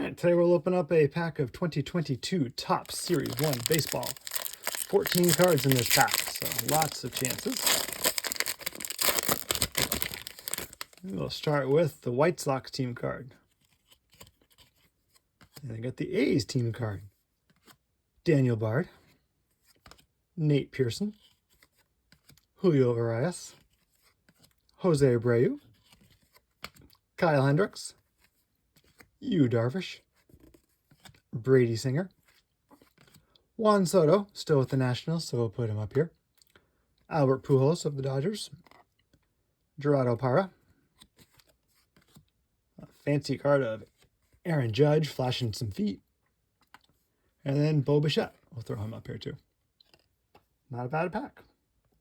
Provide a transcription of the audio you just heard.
And today we'll open up a pack of 2022 Topps Series 1 Baseball. 14 cards in this pack, so lots of chances. We'll start with the White Sox team card. And I got the A's team card. Daniel Bard, Nate Pearson, Julio Urias, Jose Abreu, Kyle Hendricks, Yu Darvish, Brady Singer, Juan Soto, still with the Nationals, so we'll put him up here. Albert Pujols of the Dodgers, Gerardo Parra, a fancy card of Aaron Judge flashing some feet, and then Bo Bichette. We'll throw him up here too. Not a bad pack.